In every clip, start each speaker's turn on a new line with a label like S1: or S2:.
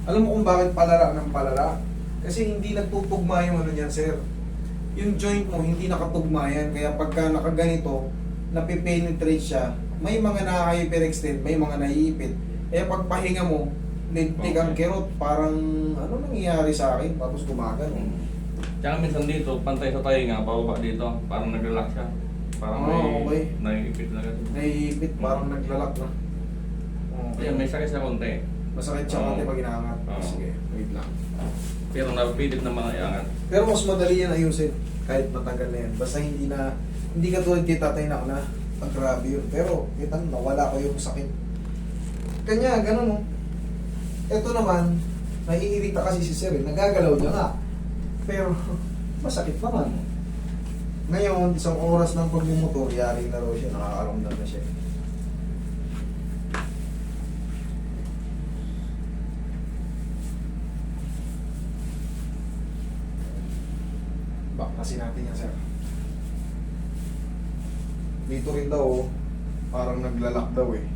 S1: Alam mo kung bakit palala ng palala? Kasi hindi nagtutugma yung ano niyan, sir. Yung joint mo, hindi nakatugma yan. Kaya pagka nakaganito, napipenetrate siya, may mga nakaka-hyperextend, may mga naiipit. Kaya pagpahinga mo, lintik ang kirot, parang ano nangyayari sa akin, tapos gumagano.
S2: Tsaka minsan dito, pantay sa tayo nga, pababa dito, parang nag-relax siya. Parang
S1: okay.
S2: naiipit na gano'n.
S1: Naiipit, parang naglalak na.
S2: Kaya may sakit sa konti.
S1: Masakit siya konti pag inaangat.
S2: Oo.
S1: Sige, wait lang.
S2: Pero napilit na mga iangat.
S1: Pero mas madali yan ayusin, kahit matagal na yan. Basta hindi ka tulad kay tatay na na, grabe yun. Pero, kita mo, nawala ko yung sakit. Kanya, ganun mo. Ito naman, naiirita kasi si sir, nagagalaw niya nga. Pero, masakit naman. Ngayon, isang oras ng pagmumotor, yari na raw siya, nakakaramdam na siya. Back kasi natin yan, sir. Dito rin daw, parang naglalak daw eh.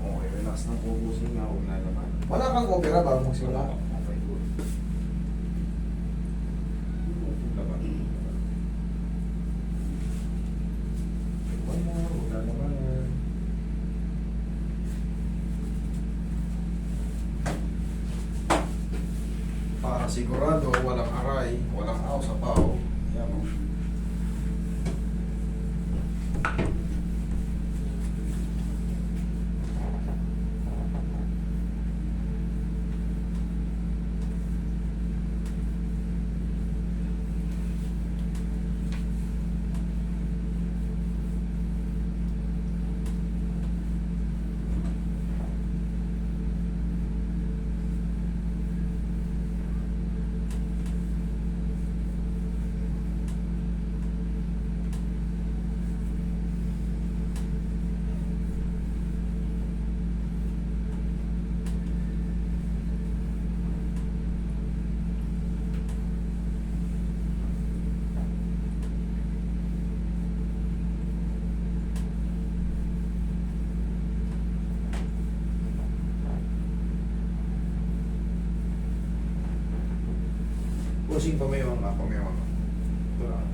S1: Okay, relax ng focusing nga, huwag na naman. Wala kang opera bago magsimula. Okay, good. Laban. One more, huwag na naman. Para sigurado, walang aray, walang aw sa pao. Yan o. Pusing pamayaw nga, pamayaw nga. Ito na.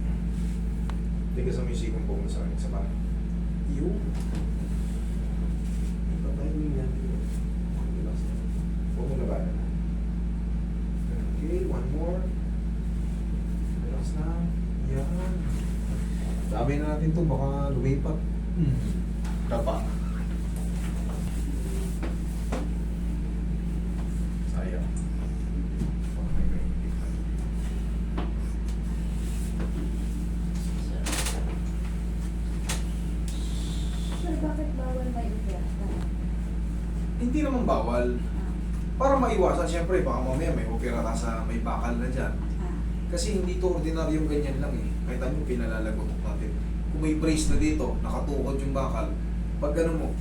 S1: Hindi ka sa may sikong po sa akin. Isa pa. Yun. Patay mo yan. Relax na. Huwag mo labanan. Okay, one more. Relax na. Yan. Dami na natin ito. Baka lumipat. Tapa. Sayang.
S3: Bakit bawal may opera?
S1: Hindi naman bawal. Para maiwasan, siyempre, baka mamaya may opera ka sa may bakal na dyan. Kasi hindi to ordinaryong ganyan lang eh. Kahit ano pinalalagotok natin. Kung may brace na dito, nakatukod yung bakal, pag gano'n mo,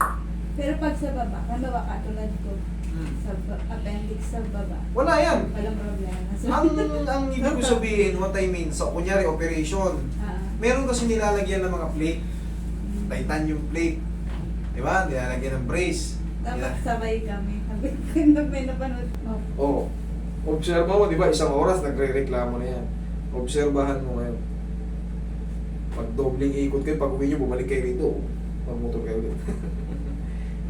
S3: Pero pag sa baba, halimbawa katulad ko, sa appendix sa baba,
S1: wala yan.
S3: walang problema. So,
S1: Ang ibig ko sabihin, what I mean, sa kunyari operation, meron kasi nilalagyan ng mga plate, titanium plate, di ba? Nilalagyan ng brace.
S3: dapat sabay kami. Sabi ko, may napanood mo.
S1: Oo. Obserba mo, di ba? Isang oras nagre-reklamo na yan. Obserbahan mo ngayon. Pag dobling ikot kayo, pag uwi nyo, bumalik kayo rito. Magmotor kayo ulit.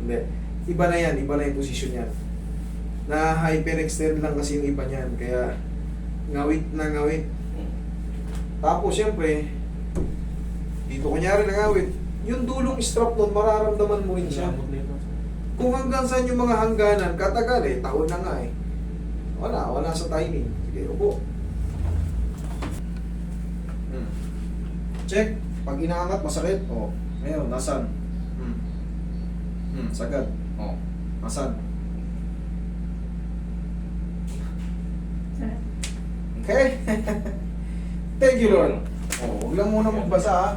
S1: Hindi. Iba na yan. Iba na yung posisyon yan. Na hyperextend lang kasi yung iba niyan. Kaya, ngawit na ngawit. Tapos, siyempre, dito kunyari nangawit, yung dulong strap nun, mararamdaman mo rin siya. Kung hanggang saan yung mga hangganan, katagal eh, taon na nga eh. Wala sa timing. Sige, upo. Check. Pag inaangat, masakit. O, ngayon, nasan? Sagad. O, nasan? Okay? Thank you, Lord. O, huwag lang muna magbasa ha.